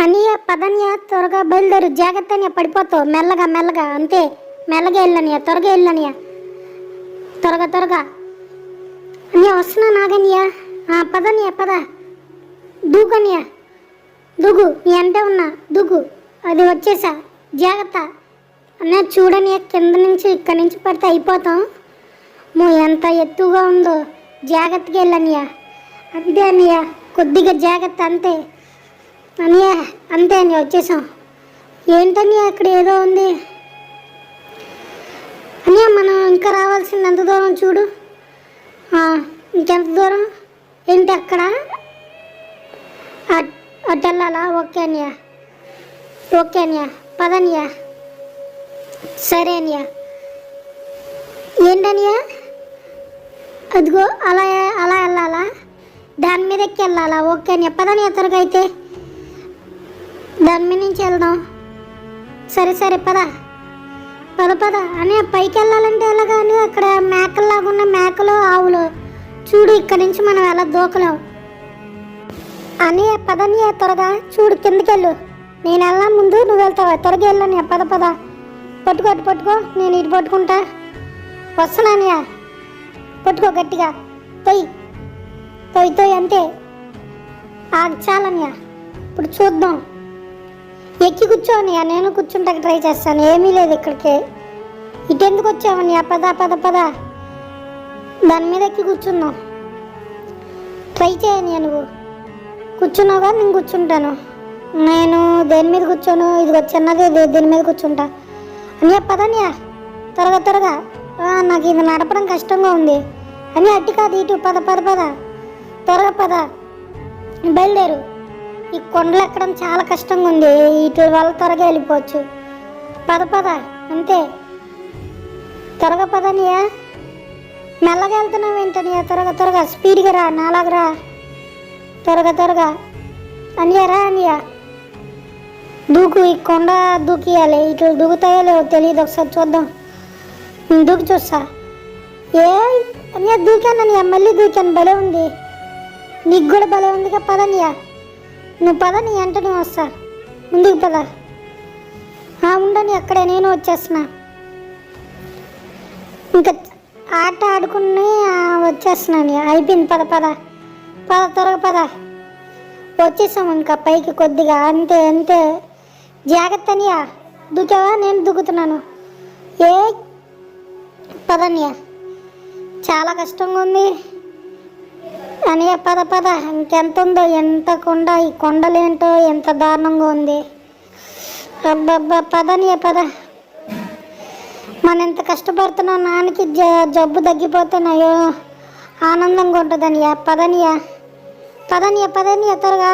అనియ పదన్య త్వరగా బయలుదేరు, జాగ్రత్త అనియ, పడిపోతావు. మెల్లగా మెల్లగా, అంతే. మెల్లగా వెళ్ళనియ, త్వరగా వెళ్ళనియ, త్వరగా త్వరగా. అనియ వస్తున్నా నాగనియ. పదనియ పద, దూకనియ, దూగు. నీ అంటే ఉన్నా, దూగు. అది వచ్చేసా, జాగ్రత్త. అన్నయ్య చూడనియ, కింద నుంచి ఇక్కడి నుంచి పడితే అయిపోతాం. ఎంత ఎత్తుగా ఉందో, జాగ్రత్తగా వెళ్ళనియ. అంతే అనియ, కొద్దిగా జాగ్రత్త, అంతే అనియ. అంతే అని వచ్చేసాం. ఏంటని అక్కడ ఏదో ఉంది అనియ. మనం ఇంకా రావాల్సింది ఎంత దూరం చూడు. ఇంకెంత దూరం ఏంటి అక్కడ? అటు వెళ్ళాలా? ఓకే అనియ, ఓకే అనియ, పదనియ. సరే అనియ. ఏంటనియ? అదిగో అలా అలా వెళ్ళాలా? దాని మీద ఎక్కి వెళ్ళాలా? ఓకే అనియ, పదనియ త్వరగా. అయితే దాని మీద నుంచి వెళ్దాం. సరే సరే పద పద పద. అని పైకి వెళ్ళాలంటే ఎలాగా అని? అక్కడ మేకల్లాగా ఉన్న మేకలు, ఆవులు చూడు. ఇక్కడ నుంచి మనం ఎలా దూకలేం అని. పదని త్వరగా చూడు, కిందకి వెళ్ళు. నేను వెళ్ళా ముందు, నువ్వు వెళ్తావా? త్వరగా వెళ్ళని. పద పద. పట్టుకో, అటు పట్టుకో, నేను ఇటు పట్టుకుంటా. వస్తున్నానియా, పట్టుకో గట్టిగా. తొయ్యి తొయ్యి తొయ్యి, అంతే. చాలనియా. ఇప్పుడు చూద్దాం. ఎక్కి కూర్చోనియా, నేను కూర్చుంటాకి ట్రై చేస్తాను. ఏమీ లేదు ఇక్కడికి. ఇటు ఎందుకు వచ్చావనియా? పద పద పద. దాని మీద ఎక్కి కూర్చున్నావు. ట్రై చేయనియా. నువ్వు కూర్చున్నావుగా, నేను కూర్చుంటాను. నేను దేని మీద కూర్చోను? ఇదిగో చిన్నది, దీని మీద కూర్చుంటా. అనియా పదనియా, త్వరగా త్వరగా. నాకు ఇది నడపడం కష్టంగా ఉంది అని. అట్టి కాదు, ఇటు పద పద పద, త్వరగా పద. బయలుదేరు. ఈ కొండలు ఎక్కడం చాలా కష్టంగా ఉంది. ఇటు వల్ల త్వరగా వెళ్ళిపోవచ్చు. పద పద, అంతే. త్వరగా పదనియా. మెల్లగా వెళ్తున్నావు ఏంటనియా? త్వరగా త్వరగా, స్పీడ్గా రా, నాలాగా రా. త్వరగా త్వరగా అనియా, రా అనియా. దూకు. ఈ కొండ దూకియాలి. ఇటు దూకుతాయో లేవో తెలియదు, ఒకసారి చూద్దాం. నేను దూకి చూస్తా. అనియా దూకాననియా, మళ్ళీ దూకాను. భలే ఉంది. నీకు కూడా భలే ఉందిగా. పదనియా, నువ్వు పద. నీ అంటే నేను వస్తా. ముందుకు పద. ఉండని అక్కడే, నేను వచ్చేస్తున్నా. ఇంకా ఆట ఆడుకుని వచ్చేస్తున్నాను. అయిపోయింది. పద పద పద, త్వరగా పద. వచ్చేసాము ఇంకా పైకి కొద్దిగా, అంతే అంతే. జాగ్రత్త అనియా. దూకావా? నేను దూకుతున్నాను. పదనియా, చాలా కష్టంగా ఉంది అనియ. పద పద. ఇంకెంత ఉందో, ఎంత కొండ. ఈ కొండలేంటో ఎంత దారుణంగా ఉంది. అబ్బబ్బా, పదనియ పద. మనం ఎంత కష్టపడుతున్నాం, నాన్నకి జబ్బు తగ్గిపోతున్నాయో ఆనందంగా ఉంటుందనియా. పదనియా పదనియా పదనియా, త్వరగా.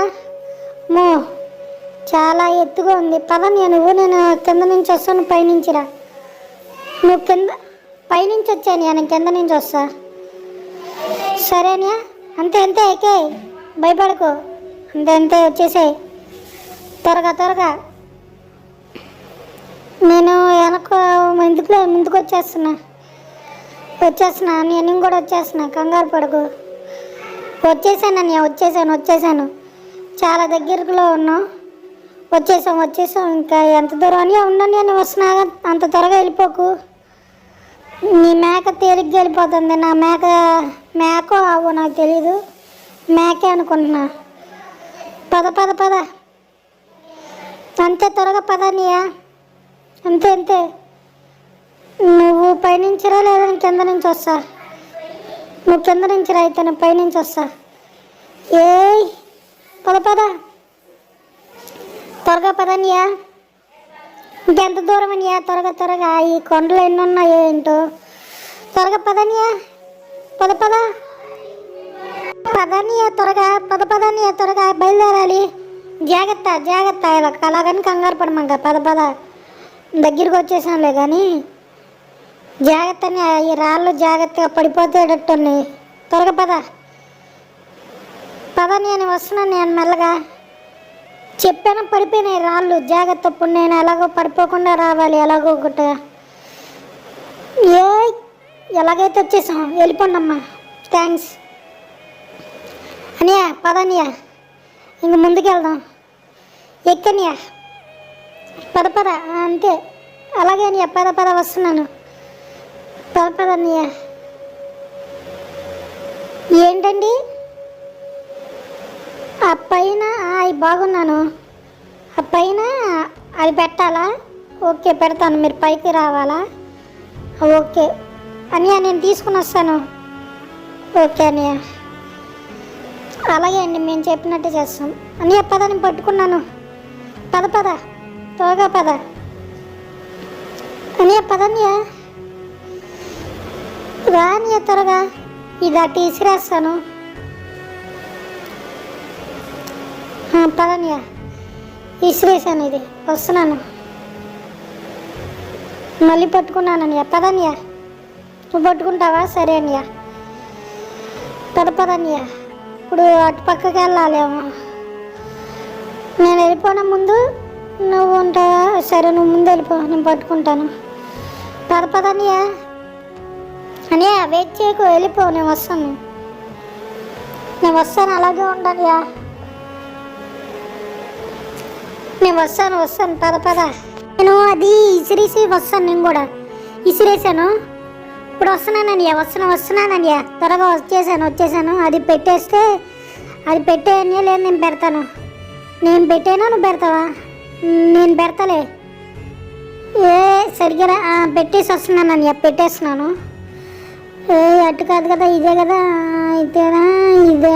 చాలా ఎత్తుగా ఉంది. పదనియా నువ్వు. నేను కింద నుంచి వస్తాను, పైనుంచిరా. నువ్వు కింద పైనుంచి వచ్చానియా, నేను కింద నుంచి వస్తా. సరేనియా, అంతే అంతే. ఎక్కే, భయపడకు. అంతే అంతే, వచ్చేసాయి. త్వరగా త్వరగా. నేను ముందుకు వచ్చేస్తున్నా. నేను కూడా వచ్చేస్తున్నా, కంగారు పడకు. వచ్చేసాను అన్నయ్య, వచ్చేసాను. చాలా దగ్గరలో ఉన్నాం. వచ్చేసాం. ఇంకా ఎంత దూరం అని ఉండని అని వస్తున్నా. అంత త్వరగా వెళ్ళిపోకు. నీ మేక తేలిగ్గా వెళ్ళిపోతుంది. నా మేకో ఆవో నాకు తెలీదు, మేకే అనుకుంటున్నా. పద పద పద, అంతే. త్వరగా పదనియా, అంతే అంతే. నువ్వు పైనుంచిరా లేదా కింద నుంచి వస్తా? నువ్వు కింద నుంచి రా, అయితే నేను పైనుంచి వస్తా. పద పద, త్వరగా పదనియా. ఇంకెంత దూరం అనియా? త్వరగా. ఈ కొండలు ఎన్ని ఉన్నాయో ఏంటో. త్వరగా పదనియా, పద పద. పదనియా త్వరగా, పదనియా త్వరగా. బయలుదేరాలి. జాగ్రత్త. అలాగని కంగారు పడమంగా. పద. దగ్గరికి వచ్చేసానులే కానీ జాగ్రత్తని. ఈ రాళ్ళు జాగ్రత్తగా పడిపోతేటట్టున్నాయి. త్వరగా పద. నేను వస్తున్నాను. నేను మెల్లగా చెప్పాను, పడిపోయినాయి రాళ్ళు. జాగ్రత్త. ఇప్పుడు నేను ఎలాగో పడిపోకుండా రావాలి, ఎలాగో ఒకటి. ఎలాగైతే వచ్చేసాం. వెళ్ళిపోండి అమ్మా, థ్యాంక్స్. అనియా పదనియా, ఇంక ముందుకెళ్దాం. ఎక్కనియా పద పద అంతే అలాగే అనియా పద పద వస్తున్నాను పద పద అనియా ఏంటండి ఆ పైన అవి బాగున్నాను ఆ పైన అది పెట్టాలా ఓకే పెడతాను మీరు పైకి రావాలా ఓకే అనియా నేను తీసుకుని వస్తాను ఓకే అనియా అలాగే అండి మేము చెప్పినట్టే చేస్తాం అనియా పద నేను పట్టుకున్నాను పద పద త్వరగా పద అనియా పదనియా రానియా త్వరగా ఇది అటు ఇసిరేస్తాను పదనియా ఇసిరేసాను ఇది వస్తున్నాను మళ్ళీ పట్టుకున్నాను అనియా పదనియా నువ్వు పట్టుకుంటావా సరే అనియా పదనియా ఇప్పుడు అటు పక్కకి వెళ్ళాలేమో నేను వెళ్ళిపోయిన ముందు నువ్వు ఉంటావా సరే నువ్వు ముందు వెళ్ళిపో నేను పట్టుకుంటాను పదనియా అనియా వెయిట్ చేయకు వెళ్ళిపో నేను వస్తాను అలాగే ఉండనియా నేను వస్తాను పద నేను అది ఇసిరేసి వస్తాను నేను కూడా ఇసిరేసాను ఇప్పుడు వస్తున్నానయ్యా త్వరగా వచ్చేసాను అది పెట్టేస్తే అది పెట్టేయని లేదు నేను పెడతాను నేను పెట్టేనా నువ్వు పెడతావా నేను పెడతలే సరిగ్గా పెట్టేసి వస్తున్నానయ్యా పెట్టేస్తున్నాను అటు కాదు కదా ఇదే కదా ఇదేనా ఇదే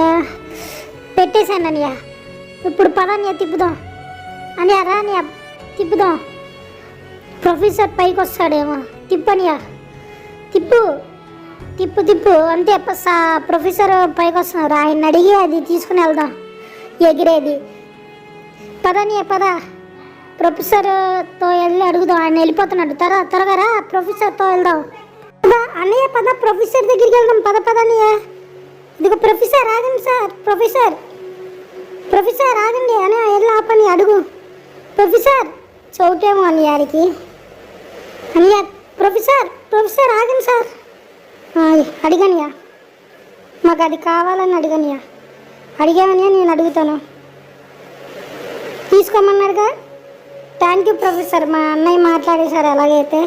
పెట్టేశానయ్యా ఇప్పుడు పదనియా తిప్పుదాం అని రానియా తిప్పుదాం ప్రొఫెసర్ పైకి వస్తాడేమో తిప్పనియా తిప్పు అంతే ప్రొఫెసర్ పైకి వస్తున్నారు ఆయన అడిగి అది తీసుకుని వెళ్దాం ఎగిరేది పదనియా పద ప్రొఫెసర్తో వెళ్ళి అడుగుదాం ఆయన వెళ్ళిపోతున్నాడు త్వరగా రా ప్రొఫెసర్తో వెళ్దాం అన్నయ్య పద ప్రొఫెసర్ దగ్గరికి వెళ్దాం పదనియా ఇదిగో ప్రొఫెసర్ ఆగండి సార్ ప్రొఫెసర్ ఆగండి అని వెళ్ళి ఆపని అడుగు ప్రొఫెసర్ చౌటేమో అని ఆడికి అనియా ప్రొఫెసర్ ఆగండి సార్ అడిగనియా మాకు అది కావాలని అడిగామనియా నేను అడుగుతాను తీసుకోమన్నాడుగా థ్యాంక్ యూ ప్రొఫెసర్ మా అన్నయ్య మాట్లాడేశారు అలాగైతే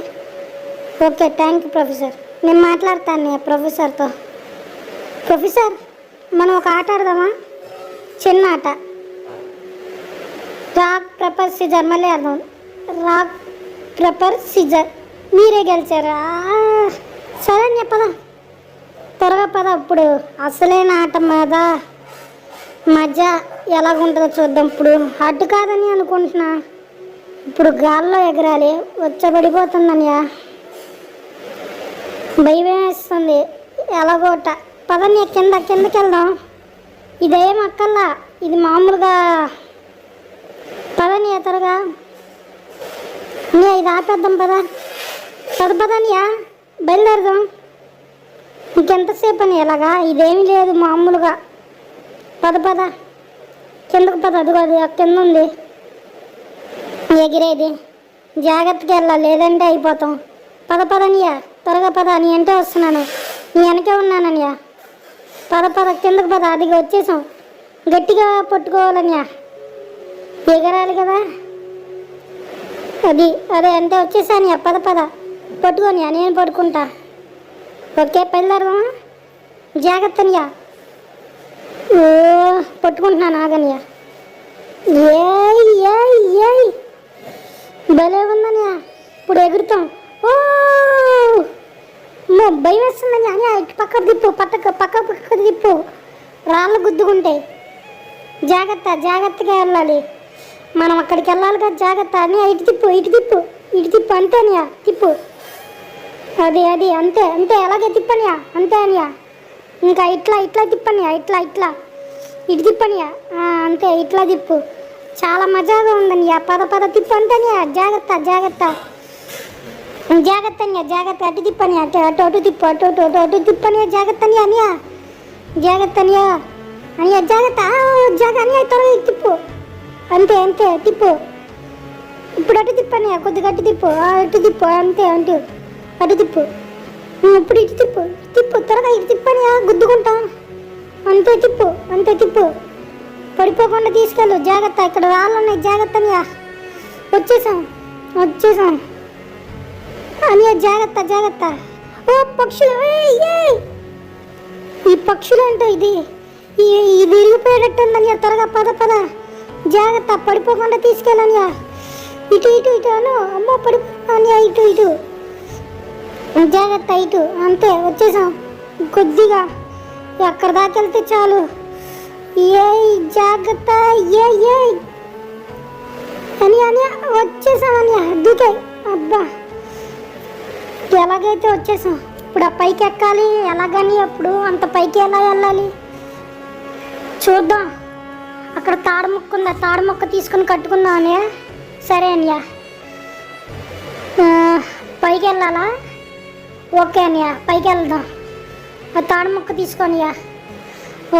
ఓకే థ్యాంక్ యూ ప్రొఫెసర్ నేను మాట్లాడతాను ప్రొఫెసర్తో ప్రొఫెసర్ మనం ఒక ఆట ఆడదామా చిన్న ఆట రాక్ పేపర్ సిజర్ మళ్ళీ అర్థం రాక్ పేపర్ సిజర్ మీరే గెలిచారా సరే అని చెప్పదా త్వరగా పద ఇప్పుడు అసలైన ఆట మీద మధ్య ఎలాగుంటుందో చూద్దాం ఇప్పుడు అడ్డు కాదని అనుకుంటున్నా ఇప్పుడు గాల్లో ఎగరాలి వచ్చబడిపోతుందనియా భయం వేస్తుంది ఎలాగోట పదని కిందకి వెళ్దాం ఇదేం అక్కల్లా ఇది మామూలుగా పదని త్వరగా ఇది ఆపేద్దాం పదనియా బయలుదేరదాం ఇంకెంతసేపు అని ఎలాగా ఇదేమీ లేదు మామూలుగా పద కిందకు పద అదిగో అది కింద ఉంది ఎగిరేది జాగ్రత్తగా వెళ్ళాలి లేదంటే అయిపోతాం పదనియా త్వరగా పద నీ అంటే వస్తున్నాను నీ వెనకే ఉన్నాననియా పద కిందకు పద అది వచ్చేసాం గట్టిగా పట్టుకోవాలనియా ఎగరాలి కదా అదే అంటే వచ్చేసానియా పద పట్టుకోనియా నేను పట్టుకుంటా ఓకే బయలుదేరదామా జాగ్రత్తనియా పట్టుకుంటున్నాను ఆగనియా ఏయ్ భలే ఉందనియా ఇప్పుడు ఎగురుతాం భయం వేస్తుందని అని ఇటు పక్క తిప్పు రాళ్ళు గుద్దుకుంటాయి జాగ్రత్తగా వెళ్ళాలి మనం అక్కడికి వెళ్ళాలి కదా జాగ్రత్త అని ఇటు తిప్పు అంతేనియా తిప్పు అది అంతే అలాగే తిప్పనియా అంతే అనియా ఇంకా ఇట్లా తిప్పనియా ఇట్లా ఇటు తిప్పనియా అంతే ఇట్లా తిప్పు చాలా మజాగా ఉందనియా పద తిప్పు అంతేనియా జాగ్రత్త అటు తిప్పనియా అటు తిప్పనియా జాగ్రత్తనియా అనియా అనియా జాగ్రత్త అనియా త్వరగా తిప్పు అంతే తిప్పు ఇప్పుడు అటు తిప్పనియా కొద్దిగా అటు తిప్పు అంతే అటు తిప్పు ఇప్పుడు ఇటు తిప్పు త్వరగా ఇటు తిప్పనియా గుద్దుకుంటా అంతే తిప్పు పడిపోకుండా తీసుకెళ్ళు, జాగ్రత్త. ఇక్కడ రాళ్ళు ఉన్నాయి, జాగ్రత్త అనియా. వచ్చేసాం అనియా, జాగ్రత్త జాగ్రత్త. ఓ పక్షులు, ఈ పక్షులు ఏంటో ఇది విరిగిపోయేటట్టుందనియా. త్వరగా పద జాగ్రత్త, పడిపోకుండా తీసుకెళ్ళనియా. ఇటు అను. అమ్మో పడిపోనియా, ఇటు జాగ్రత్త, ఇటు. అంతే, వచ్చేసాం. కొద్దిగా ఎక్కడ దాకా వెళ్తే చాలు. జాగ్రత్త. అని వచ్చేసాం అనియా. దూకే. అబ్బా, ఎలాగైతే వచ్చేసాం. ఇప్పుడు ఆ పైకి ఎక్కాలి ఎలాగని. అప్పుడు అంత పైకి ఎలా వెళ్ళాలి చూద్దాం. అక్కడ తాడు ముక్క ఉంది, ఆ తాడు ముక్క తీసుకుని కట్టుకుందాం అనియా. సరే అనియా, పైకి వెళ్ళాలా? ఓకే అనియా, పైకి వెళ్దాం. ఆ తాడు ముక్క తీసుకొనియా.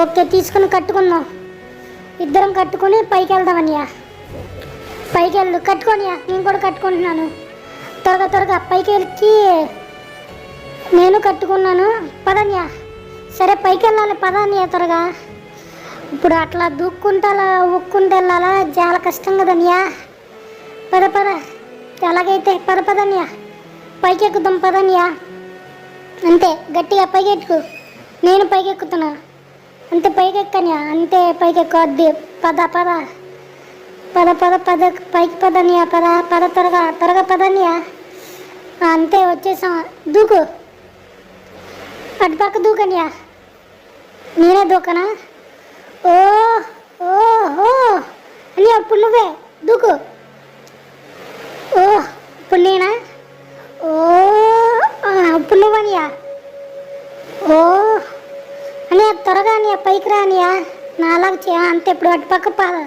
ఓకే, తీసుకుని కట్టుకుందాం. ఇద్దరం కట్టుకుని పైకి వెళ్దాం అనియా. పైకి వెళ్ళు, కట్టుకోనియా. నేను కూడా కట్టుకుంటున్నాను. త్వరగా పైకి ఎక్కి నేను కట్టుకున్నాను. పదనియా. సరే, పైకి వెళ్ళాలి. పదనియా త్వరగా. ఇప్పుడు అట్లా దూక్కుంటా ఉక్కుంటూ వెళ్ళాలా? చాలా కష్టం కదనియా. పద ఎలాగైతే పదనియా. పైకి ఎక్కుదాం పదనియా. అంతే, గట్టిగా పైకి ఎక్కు. నేను పైకి ఎక్కుతున్నా. అంతే, పైకి ఎక్కనియా. అంతే, పైకి ఎక్కువద్ది. పద పైకి పదనియా. పద త్వరగా పదనియా. అంతే, వచ్చేసాం. దూకు, అటుపక్క దూకనియా. నేనే దూకనా? ఓ అని అప్పుడు నువ్వే దూకు. ఇప్పుడు నేనా? ఇప్పుడు నువ్వనియా. అని త్వరగా అనియా, పైకి రానియా. నాలాగా చే. అంతే, ఇప్పుడు అటుపక్క పద.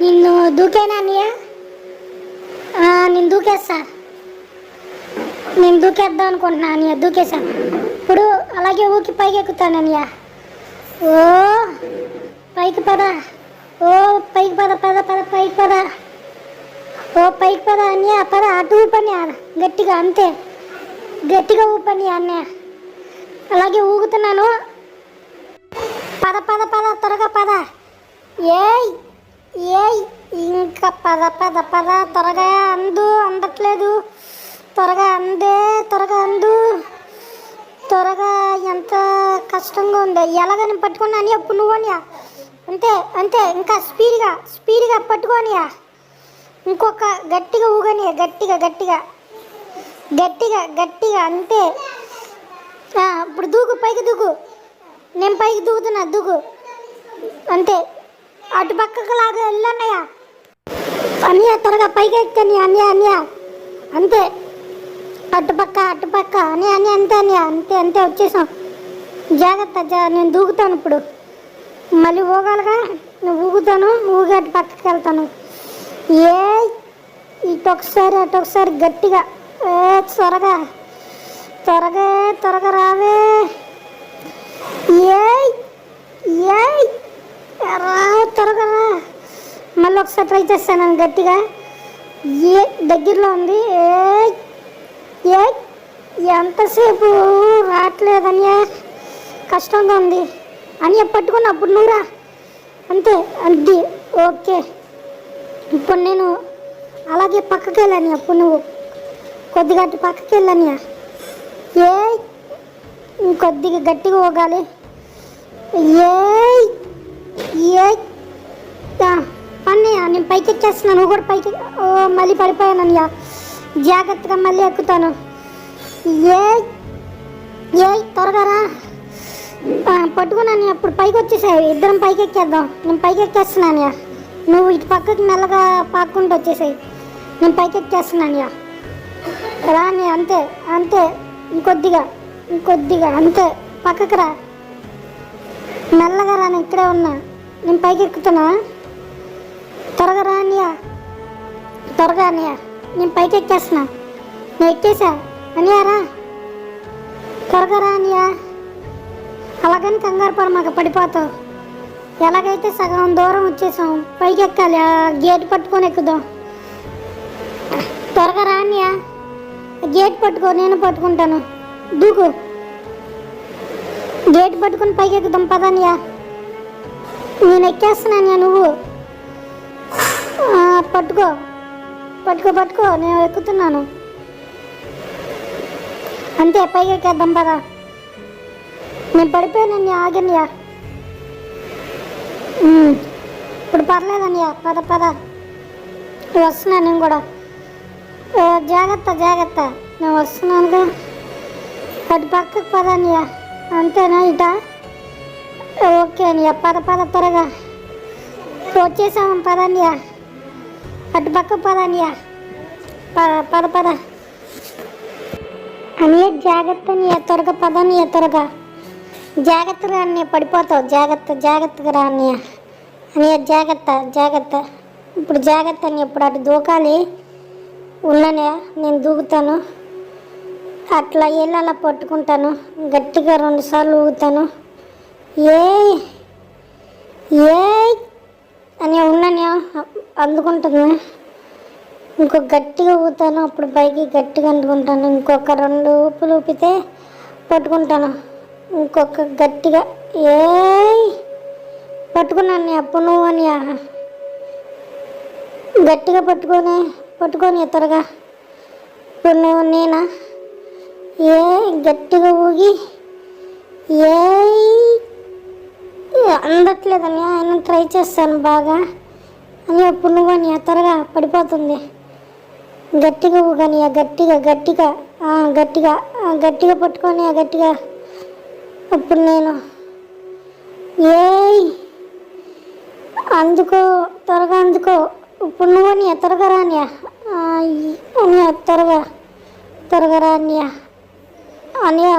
నిన్ను దూకేనా అనియా? నేను దూకేస్తా. నేను దూకేద్దాం అనుకుంటున్నా అనియా. దూకేసాను. ఇప్పుడు అలాగే ఊకి పైకి ఎక్కుతాను అనియా. పైకి పద. పైకి పద. పైకి పద అన్నయ్య. అటు ఊపని గట్టిగా. అంతే, గట్టిగా ఊపని అన్నయ్య. అలాగే ఊగుతున్నాను. పద త్వరగా పద. ఇంకా పద. త్వరగా అందట్లేదు. త్వరగా అందు. త్వరగా. ఎంత కష్టంగా ఉంది. ఎలాగని పట్టుకున్నాను అప్పుడు నువ్వనియా. అంతే ఇంకా స్పీడ్గా పట్టుకోనియా. ఇంకొక గట్టిగా ఊగనియా. గట్టిగా. అంతే. ఇప్పుడు దూకు, పైకి దూకు. నేను పైకి దూకుతున్నా, దూకు. అంతే, అటు పక్కకు లాగా వెళ్ళన్నయ్యా. అన్నయ్య త్వరగా పైకి ఎక్కని అన్నయ్య. అంతే, అటుపక్క అని అంతే అన్నయ్య. అంతే వచ్చేసాం. జాగ్రత్త, నేను దూకుతాను. ఇప్పుడు మళ్ళీ ఊగాలిగా. నువ్వు ఊగుతాను, ఊగి అటు పక్కకి వెళ్తాను. ఇటు ఒకసారి గట్టిగా. త్వరగా రావే. త్వరగా రా. మళ్ళీ ఒకసారి ట్రై చేస్తాను గట్టిగా. దగ్గరలో ఉంది. ఎంతసేపు రావట్లేదనియా. కష్టంగా ఉంది అని పట్టుకుని అప్పుడు నువ్వురా. అంతే, అది ఓకే. ఇప్పుడు నేను అలాగే పక్కకి వెళ్ళాను. అప్పుడు నువ్వు కొద్దిగా అటు పక్కకి వెళ్ళానియా. ఇంకొద్దిగా గట్టిగా ఊగాలి. అన్నయ్య, నేను పైకి ఎక్కేస్తున్నాను. నువ్వు కూడా పైకి. మళ్ళీ పడిపోయాను అన్నయ్య. జాగ్రత్తగా మళ్ళీ ఎక్కుతాను. త్వరగా రా. పట్టుకున్నాను. అప్పుడు పైకి వచ్చేసావు. ఇద్దరం పైకి ఎక్కేద్దాం. నేను పైకి ఎక్కేస్తున్నాను. నువ్వు ఇటు పక్కకి మెల్లగా పాక్కుంటూ వచ్చేసాయి. నేను పైకి ఎక్కేస్తున్నాను. రాని. అంతే ఇంకొద్దిగా. అంతే, పక్కకి రా. మెల్లగా రా. నేను ఇక్కడే ఉన్నా. నేను పైకి ఎక్కుతున్నా. త్వరగా రా అన్నయ్య. నేను పైకి ఎక్కేస్తున్నా. నేను ఎక్కేసా అన్నయ్య. రా, త్వరగా రా అన్నయ్య. అలాగని కంగారు పడ, మాకు పడిపోతావు. ఎలాగైతే సగం దూరం వచ్చేసాం. పైకి ఎక్కాలి. ఆ గేట్ పట్టుకొని ఎక్కుదాం. త్వరగా రా అన్నయ్య. గేట్ పట్టుకో, నేను పట్టుకుంటాను. దూకు. గేట్ పట్టుకొని పైకి ఎక్కుదాం పదన్నయ్య. నేను ఎక్కేస్తున్నాను నువ్వు పట్టుకో పట్టుకో పట్టుకో, నేను ఎక్కుతున్నాను అంతే. పైకి ఎక్కేద్దాం పదా. నేను పడిపోయానని ఆగనియా. ఇప్పుడు పర్లేదనియా, పద పద వస్తున్నాను నేను కూడా. జాగ్రత్త జాగ్రత్త, నేను వస్తున్నానుగా. అటు పక్కకు పదనియా. అంతేనా ఇట? ఓకే అనియా, పద పద త్వరగా వచ్చేసాము. పదనియా, అటు పక్కకు పదనియా. పద పద పద అనియా, జాగ్రత్త అనియా, త్వరగా పదనియా, త్వరగా. జాగ్రత్తగా అన్నయ్య, పడిపోతావు. జాగ్రత్త జాగ్రత్తగా రా అన్నయ్య. అన్నయ్య జాగ్రత్త జాగ్రత్త. ఇప్పుడు జాగ్రత్త అన్నయ్య, ఇప్పుడు అటు దూకాలి. ఉన్నానయ్య, నేను దూకుతాను. అట్లా వెళ్ళి అలా పట్టుకుంటాను. గట్టిగా 2 సార్లు ఊగుతాను. ఏ అని ఉన్నానయ్య, అందుకుంటుంది. ఇంకో గట్టిగా ఊగుతాను, అప్పుడు పైకి గట్టిగా అందుకుంటాను. ఇంకొక 2 ఊపులు ఊపితే పట్టుకుంటాను. ఇంకొక గట్టిగా పట్టుకున్నాను. అప్పుడు నువ్వు అని గట్టిగా పట్టుకొని త్వరగా. ఇప్పుడు నువ్వు నేనా? గట్టిగా ఊగి అందట్లేదని ఆయన ట్రై చేస్తాను బాగా అని. అప్పుడు నువ్వు అని త్వరగా పడిపోతుంది. గట్టిగా ఊగని, గట్టిగా గట్టిగా గట్టిగా గట్టిగా పట్టుకొని గట్టిగా. అప్పుడు నేను అందుకో, త్వరగా అందుకో. ఇప్పుడు నువ్వు అని త్వరగా రానియా అని, త్వరగా రానియా అనియా,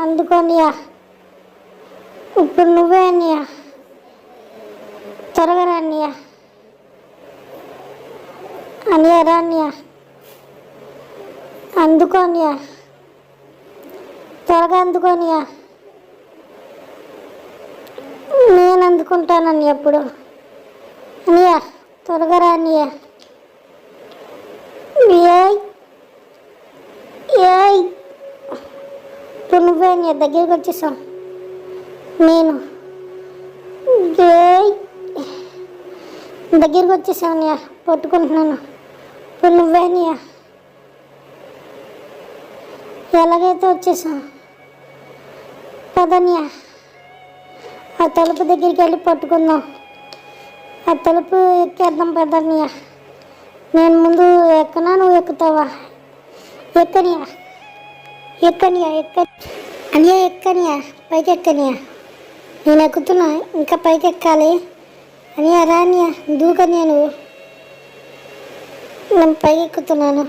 అందుకోనియా. ఇప్పుడు నువ్వే అనియా, త్వరగా రానియా అనియా, రానియా, అందుకోనియా, త్వరగా అందుకోనియా. నేను అందుకుంటానని ఎప్పుడు అనియా, త్వరగా రానియా. ఇప్పుడు నువ్వే నీ దగ్గరికి వచ్చేసాం. నేను దగ్గరికి వచ్చేసాను నీ పట్టుకుంటున్నాను. ఇప్పుడు నువ్వే నీ ఎలాగైతే వచ్చేసాం. పదనియా, ఆ తలుపు దగ్గరికి వెళ్ళి పట్టుకుందాం. ఆ తలుపు ఎక్కేద్దాం పదనియా. నేను ముందు ఎక్కనా, నువ్వు ఎక్కుతావా? ఎక్కనియా ఎక్కనియా అనియా, ఎక్కనియా, పైకి ఎక్కనియా. నేను ఎక్కుతున్నా, ఇంకా పైకి ఎక్కాలి అనియా. రానియా, దూకనియా నువ్వు. నేను పైకి ఎక్కుతున్నాను.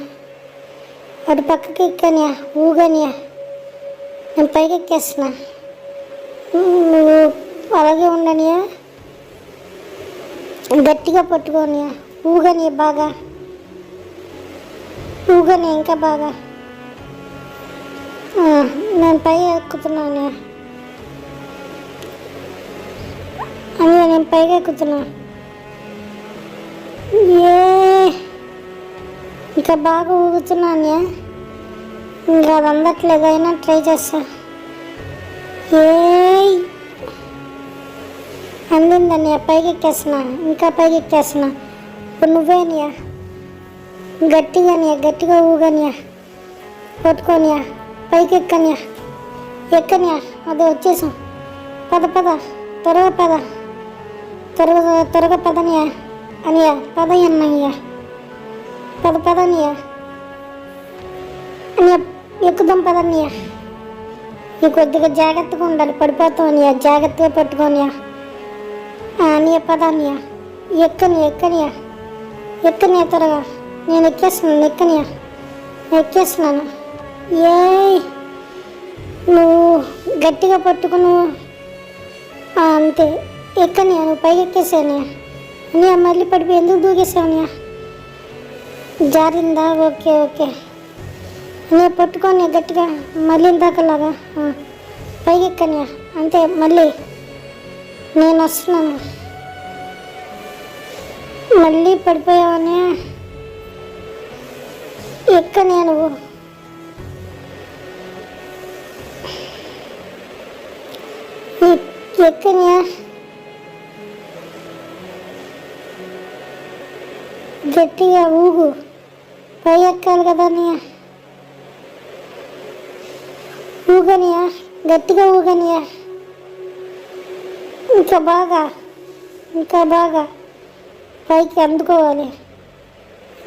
అటు పక్కకి ఎక్కనియా, ఊగనియా. నేను పైకి ఎక్కేస్తున్నా, నువ్వు అలాగే ఉండనియా. గట్టిగా పట్టుకోనియా, ఊగనియా, బాగా ఊగనియా, ఇంకా బాగా. నేను పై ఎక్కుతున్నాను అని, నేను పైకి ఎక్కుతున్నా. ఇంకా బాగా ఊగుతున్నాను. ఇంకా అది అందట్లేదు, అయినా ట్రై చేస్తా. అందిందని పైకి ఎక్కేస్తున్నా, ఇంకా పైకి ఎక్కేస్తున్నా. ఇప్పుడు నువ్వేనియా, గట్టిగా ఊగనియా, పట్టుకోనియా, పైకి ఎక్కనియా. అదే వచ్చేసాం. పద పద, త్వరగా పదనియా అనియా. పదయ్యన్నయ్యా, పదనియా అనియా, ఎక్కుదాం పదనియా. నీ కొద్దిగా జాగ్రత్తగా ఉండాలి, పడిపోతావు అనియా. జాగ్రత్తగా పట్టుకోనియా అనియా. పదనియా, ఎక్కనియా త్వరగా. నేను ఎక్కేస్తున్నాను, ఎక్కేస్తున్నాను. నువ్వు గట్టిగా పట్టుకును అంతే. ఎక్కనియా, నువ్వు పైకి ఎక్కేసానియా అనియా. మళ్ళీ పడిపోయి ఎందుకు దూకేసావునియా? జారిందా? ఓకే అనియా, పట్టుకొని గట్టిగా మళ్ళీ ఇందాకలాగా పైకి ఎక్కనియా. అంతే, మళ్ళీ నేను వస్తున్నాను. మళ్ళీ పడిపోయావని ఎక్కనియా నువ్వు. ఎక్కనియా గట్టిగా ఊగు. పై ఎక్కాలి కదా అన్నయ్య. ఊగనియా, గట్టిగా ఊగనియా. ఇంకా బాగా, ఇంకా బాగా పైకి అందుకోవాలి.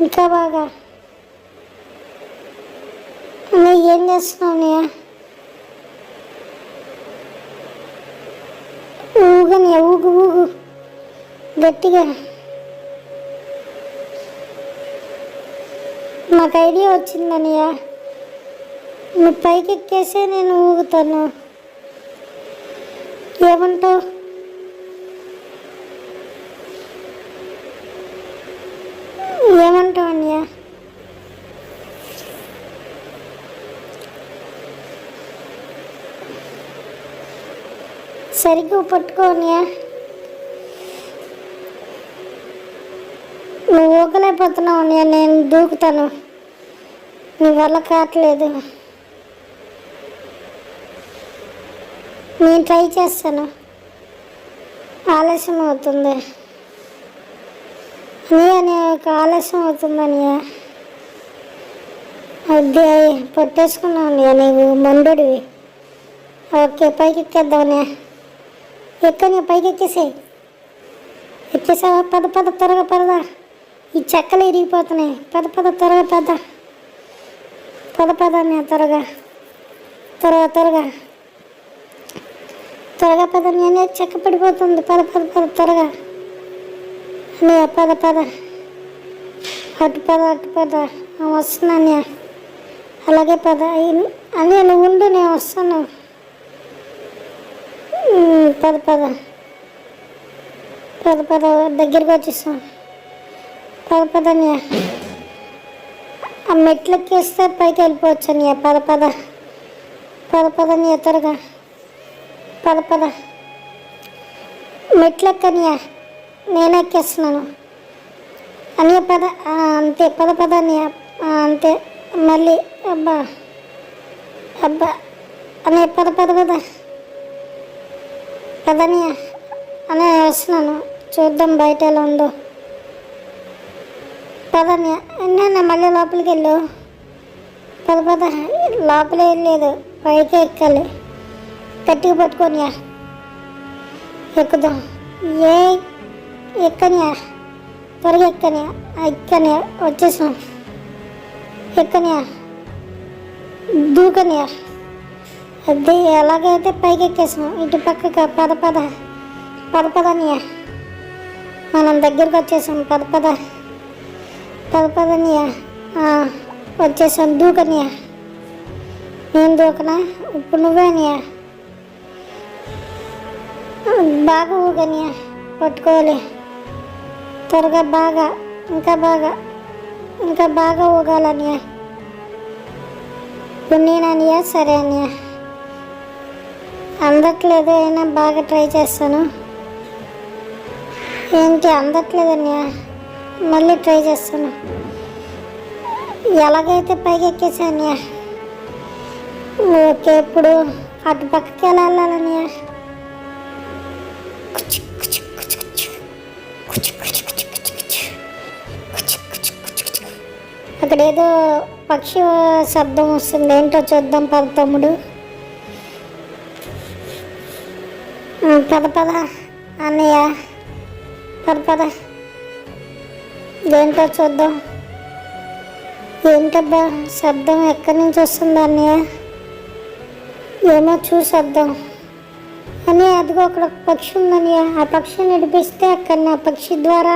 ఇంకా బాగా. నువ్వు ఏం చేస్తున్నావు అన్నయ్య? ఊగనియా, ఊగు ఊగు గట్టిగా. నాకు ఐడియా వచ్చిందన్నయ్య. నువ్వు పైకి ఎక్కేసే నేను ఊగుతాను. ఏమంటావు? ఏమంటావు అన్నయ్య? సరిగ్గా పట్టుకో అన్నయ్య. నువ్వు ఊగలేకపోతున్నావు అన్నయ్య, నేను దూకుతాను. నీ వల్ల కావట్లేదు. నేను ట్రై చేస్తాను. ఆలస్యం అవుతుంది అన్నయ్య, ఆలస్యం అవుతుంది అన్నయ్య. అదే పట్టేసుకున్నావు అన్నయ్య, నీవు మండుడివి. ఓకే, పైకి ఎక్కేద్దాం అన్నయ్య. ఎక్కని పైకి ఎక్కేసాయి. ఎక్కేసావా? పద పద త్వరగా పదదా. ఈ చెక్కలు ఇరిగిపోతున్నాయి. పద పద త్వరగా పద. పద పద అన్నయ్య, త్వరగా త్వరగా త్వరగా త్వరగా పద అన్నయ్య. చెక్క పడిపోతుంది. పద పద పద త్వరగా అన్నయ్య. పద పద, అటు పద అటు పద. వస్తున్నా అన్నయ్య. అలాగే పద అన్నయ్య. నువ్వు ఉండు, నేను వస్తాను. పద పద పద పద, దగ్గరికి వచ్చేస్తాం. పద పద అన్నయ్య. ఆ మెట్లు ఎక్కేస్తే పైకి వెళ్ళిపోవచ్చు అన్నయ్య. పద పద పద పద అన్నయ్య, త్వరగా పద పద. మెట్లు ఎక్కనయ్య, నేను ఎక్కేస్తున్నాను అన్నయ్య. పద. అంతే, పద పద అన్నయ్య. అంతే. మళ్ళీ అబ్బా అబ్బా అన్నయ్య. పద పద పద పదన్నయ్య. అన్నయ్య వస్తున్నాను. చూద్దాం బయట ఎలా ఉందో. పదన్నయ్య. అన్నయ్య మళ్ళీ లోపలికి వెళ్ళు. పద పద. లోపలే వెళ్ళలేదు, పైకి ఎక్కాలి. గట్టిగా పట్టుకోనియా. ఎక్కుదాం. ఏ ఎక్కనియా, త్వరగా ఎక్కనియా. ఎక్కనియా, వచ్చేసాం. ఎక్కనియా, దూకనియా. అది ఎలాగైతే పైకి ఎక్కేసాం. ఇటు పక్కగా పద పద పద పదనియా. మనం దగ్గరికి వచ్చేసాం. పద పద పద పదనియా. వచ్చేసాం. దూకనియా. నేను దూకనా? ఇప్పుడు నువ్వే అనియా. బాగా ఊగనియా. పట్టుకోవాలి త్వరగా. బాగా, ఇంకా బాగా, ఇంకా బాగా ఊగాలనియా. ఇప్పుడు నేననియా. సరే అనియా. అందట్లేదు, అయినా బాగా ట్రై చేస్తాను. ఏంటి అందట్లేదు అనియా? మళ్ళీ ట్రై చేస్తాను. ఎలాగైతే పైకి ఎక్కేసానియా. ఓకే, ఇప్పుడు అటు పక్కకి ఎలా వెళ్ళాలనియా? అక్కడ ఏదో పక్షి శబ్దం వస్తుంది. ఏంటో చూద్దాం. పద తమ్ముడు. పద పద అన్నయ్య. పద పద. ఏంటో చూద్దాం. ఏంటబ్బా శబ్దం? ఎక్కడి నుంచి వస్తుంది అన్నయ్య? ఏమో చూసొద్దాం అని. అదిగో అక్కడ ఒక పక్షి ఉందన్నయ్య. ఆ పక్షిని నడిపిస్తే అక్కడ ఆ పక్షి ద్వారా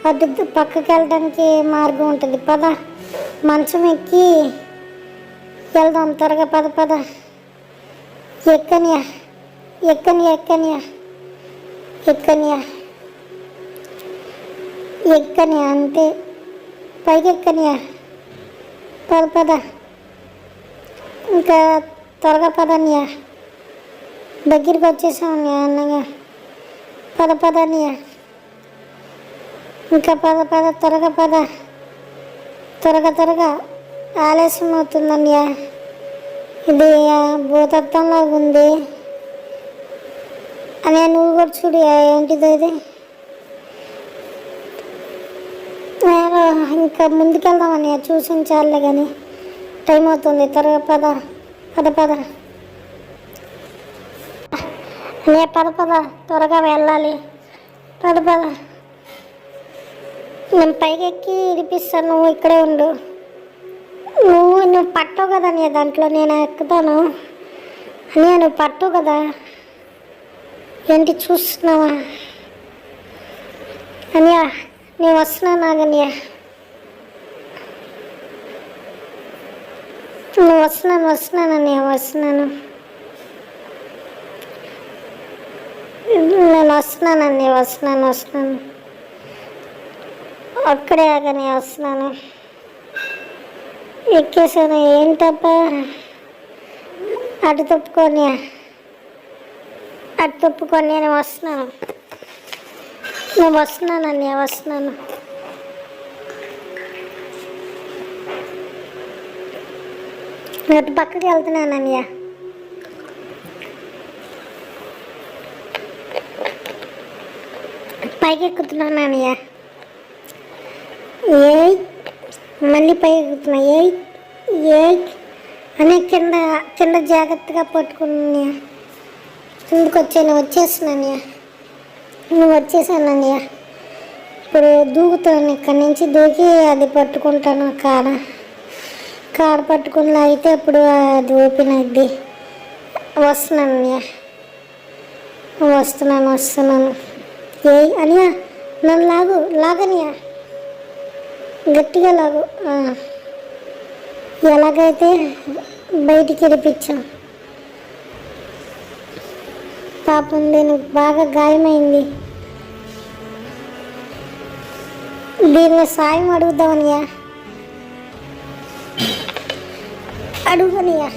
అటు పక్కకి వెళ్ళడానికి మార్గం ఉంటుంది. పద, మంచం ఎక్కి వెళ్దాం త్వరగా. పద పద. ఎక్కనియా, ఎక్కనియా, ఎక్కనియా, ఎక్కనియా, ఎక్కనియా. అంతే, పైకి ఎక్కనియా. పద పద. ఇంకా త్వరగా పదనియా. దగ్గరికి వచ్చేసాం అన్నయ్య. పద పదనియా. ఇంకా పద పద, త్వరగా పద. త్వరగా త్వరగా. ఆలస్యం అవుతుందన్నయ్య. ఇది భూతత్వంలాగా ఉంది అని. నువ్వు కూడా చూడు. ఏంటిదో ఇది? ఇంకా ముందుకెళ్దామని చూసించాలే కానీ టైం అవుతుంది. త్వరగా పద పద పద అనే పద పద, త్వరగా వెళ్ళాలి. పద పద, నేను పైకి ఎక్కి ఇడిపిస్తాను, నువ్వు ఇక్కడే ఉండు. నువ్వు పట్టవు కదా నీ దాంట్లో, నేను ఎక్కుతాను అని. నువ్వు పట్టవు కదా, ఏంటి చూస్తున్నావా అనియా? నేను వస్తున్నాను నాగనియా, నువ్వు వస్తున్నాను అన్నయ్య, వస్తున్నాను. నేను వస్తున్నాను అన్నయ్య, వస్తున్నాను. అక్కడే ఆగని వస్తున్నాను. ఎక్కేసాను. ఏంటప్ప అటు తప్పుకొని నేను వస్తున్నాను. అన్నయ్య, వస్తున్నాను. అటు పక్కకి వెళ్తున్నాను అన్నయ్య. పైకి ఎక్కుతున్నాను అన్నయ్య. ఏయ్, మళ్ళీ పైకి ఎక్కుతున్నా. ఏయ్ అని కింద జాగ్రత్తగా పట్టుకున్నా. కిందకు వచ్చేస్తున్నాను. నువ్వు వచ్చేసాను అన్నయ్య. ఇప్పుడు దూకుతాను, ఇక్కడి నుంచి దూకి అది పట్టుకుంటాను. కాడ పట్టుకుని అయితే అప్పుడు అది ఓపెన్ అయింది. వస్తున్నాను అన్నయ్య, వస్తున్నాను. ఏయ్ అనియా, నన్ను లాగనియా, గట్టిగా లాగు. ఎలాగైతే బయటికి ఇడిపించాం. పాపం దీనికి బాగా గాయమైంది. దీన్ని సాయం అడుగుదామనియా, అడుగునియా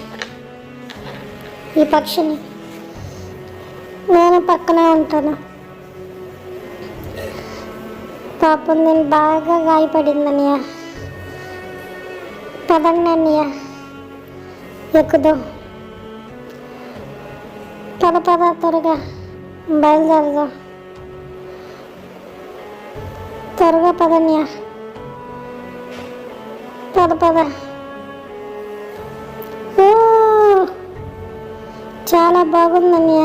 ఈ పక్షిని. నేను పక్కనే ఉంటాను. పాపం నేను బాగా గాయపడిందనియా. పదండి అన్నయ్య, ఎక్కుదాం. పద త్వరగా బయలుదేరదాం. త్వరగా పదన్నయ్య, పద. ఓ, చాలా బాగుందన్నయ్య.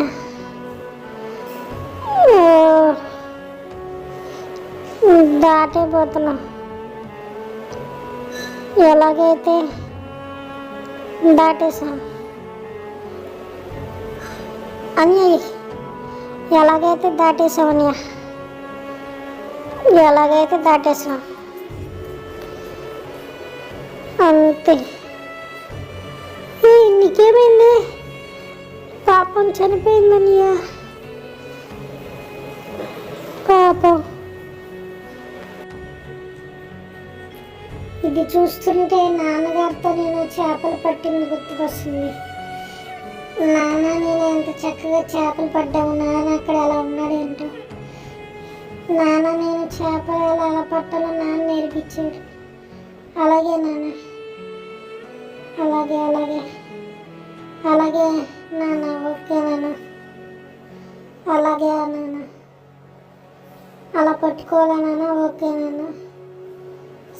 దాటైపోతున్నా. ఎలాగైతే దాటేసాం అన్నయ్య, ఎలాగైతే దాటేసాం అన్నయ్య, ఎలాగైతే దాటేసాం అంతే. నీకేమైంది? పాపం చనిపోయిందన్నయ్య, పాపం. ఇది చూస్తుంటే నాన్నగారితో నేను చేపలు పట్టింది గుర్తుకొస్తుంది. నాన్న నేను ఎంత చక్కగా చేపలు పడ్డాము. నాన్న అక్కడ ఎలా ఉన్నాడు ఏంటో. నాన్న నేను చేపలు ఎలా పట్టాలో నాన్న నేర్పించాడు. అలాగే నాన్న, అలాగే నాన్న. ఓకే నాన్న, అలాగే నాన్న. అలా పట్టుకోవాలా నాన్న? ఓకే నాన్న,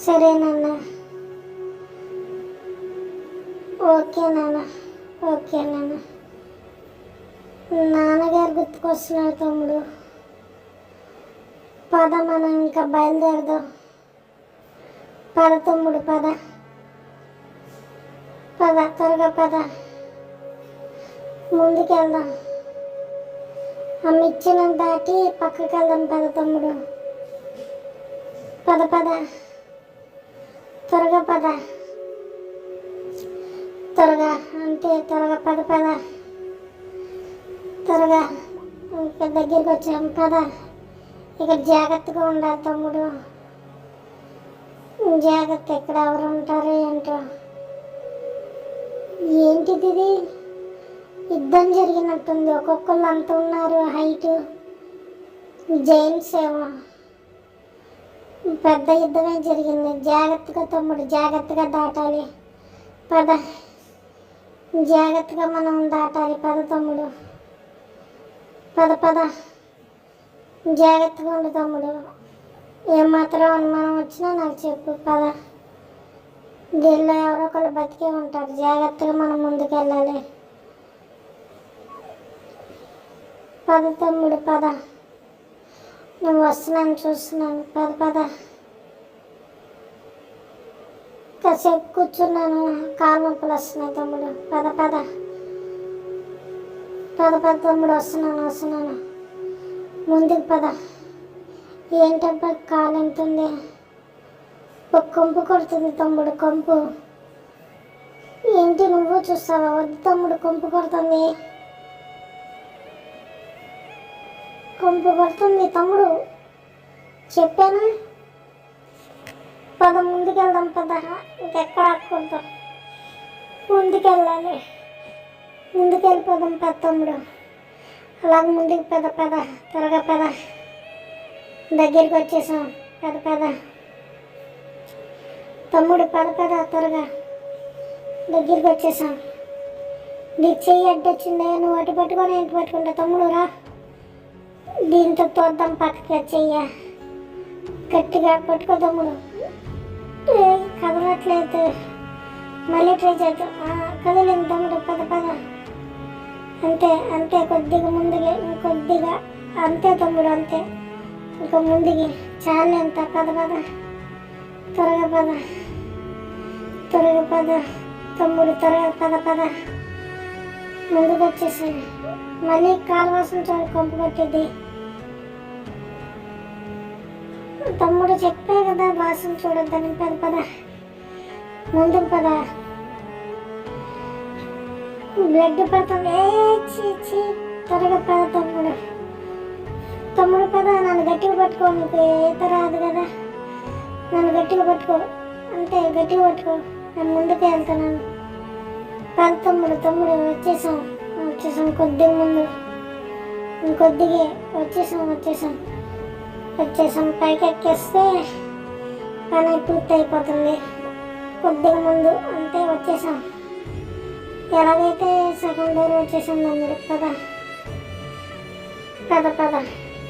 సరే నాన్న. ఓకే నాన్న. నాన్నగారు గుర్తుకొస్తున్నారు తమ్ముడు. పద, మనం ఇంకా బయలుదేరదాం. పద తమ్ముడు, పద త్వరగా పద, ముందుకెళ్దాం. ఆ మిర్చిలను దాటి పక్కకి వెళ్దాం. పద తమ్ముడు, పద త్వరగా పద, త్వరగా అంటే త్వరగా పద త్వరగా. ఇక్కడ దగ్గరికి వచ్చాం. పద, ఇక్కడ జాగ్రత్తగా ఉండాలి తమ్ముడు, జాగ్రత్త. ఇక్కడ ఎవరు ఉంటారో ఏంటో. ఏంటిది? ఇది యుద్ధం జరిగినట్టుంది. ఒక్కొక్కళ్ళు అంత ఉన్నారు హైట్. జైంట్స్ ఏమో. పెద్ద యుద్ధమే జరిగింది. జాగ్రత్తగా తమ్ముడు, జాగ్రత్తగా దాటాలి. పద, జాగ్రత్తగా మనం దాటాలి. పద తమ్ముడు, పద జాగ్రత్తగా ఉండు తమ్ముడు, ఏమాత్రం అనుమానం వచ్చినా నాకు చెప్పు పద. దీనిలో ఎవరో ఒకళ్ళు బతికే ఉంటారు, జాగ్రత్తగా మనం ముందుకెళ్ళాలి. పద తమ్ముడు పద, నువ్వు వస్తున్నాను చూస్తున్నాను, పద పద. కాసేపు కూర్చున్నాను, కాలు నొప్పులు వస్తున్నాయి తమ్ముడు, పద పద పద పద తమ్ముడు, వస్తున్నాను ముందుకు పద. ఏంటబ్బా కాలు ఎంతుంది, ఒక కొంపు కొడుతుంది తమ్ముడు, కొంపు. ఏంటి నువ్వు చూస్తావా? వద్దు తమ్ముడు, కొంపు కొడుతుంది, కొంపు కొడుతుంది తమ్ముడు, చెప్పాను. పద ముందుకెళ్దాం పద, ఇంకెక్కడ ఆకూడదు, ముందుకెళ్ళాలి, ముందుకెళ్ళిపోదాం పద తమ్ముడు. అలాగే ముందుకు పద పద, త్వరగా పద, దగ్గరికి వచ్చేసాం, పద పద తమ్ముడు, పద పద త్వరగా, దగ్గరికి వచ్చేసాం. నీ చెయ్యి అడ్డొచ్చిందే, నువ్వు అటు పట్టుకొని ఇంటి పట్టుకుంటా తమ్ముడు, రా. దీంతో తోద్దాం పక్కకి, చెయ్య గట్టిగా పట్టుకో తమ్ముడు. కదలట్లేదు, మళ్ళీ ట్రై చేద్దాం. కదలేదు తమ్ముడు, పద పద, అంతే అంతే, కొద్దిగా ముందుగా, ఇంకొద్దిగా, అంతే తమ్ముడు అంతే, ఇంకా ముందుకి చాలా, ఎంత పద పద, త్వరగా పద, త్వరగా పద తమ్ముడు, త్వరగా పద పద, ముందుకు వచ్చేసాను. మళ్ళీ కాలు వాసన చూడ, కొంపు కొట్టేది తమ్ముడు, చెప్పే కదా వాసన చూడొద్దని, పద పద ముందుకు పద. బ్లడ్ పడుతుంది, చీ త్వరగా పద తమ్ముడు, తమ్ముడు పద. నన్ను గట్టిగా పట్టుకో, నీకు ఈత రాదు కదా, నన్ను గట్టిగా పట్టుకో, అంతే గట్టిగా పట్టుకో, నేను ముందుకే వెళ్తున్నాను. పద తమ్ముడు, తమ్ముడు వచ్చేసాం, కొద్దిగా ముందు, ఇంకొద్దిగా వచ్చేసాం, పైకి ఎక్కేస్తే పని పూర్తి అయిపోతుంది. కొద్దిగా ముందు, అంతే వచ్చేసాం. ఎలాగైతే సగం దూరం వచ్చేసాం తమ్ముడు, పద పద పద.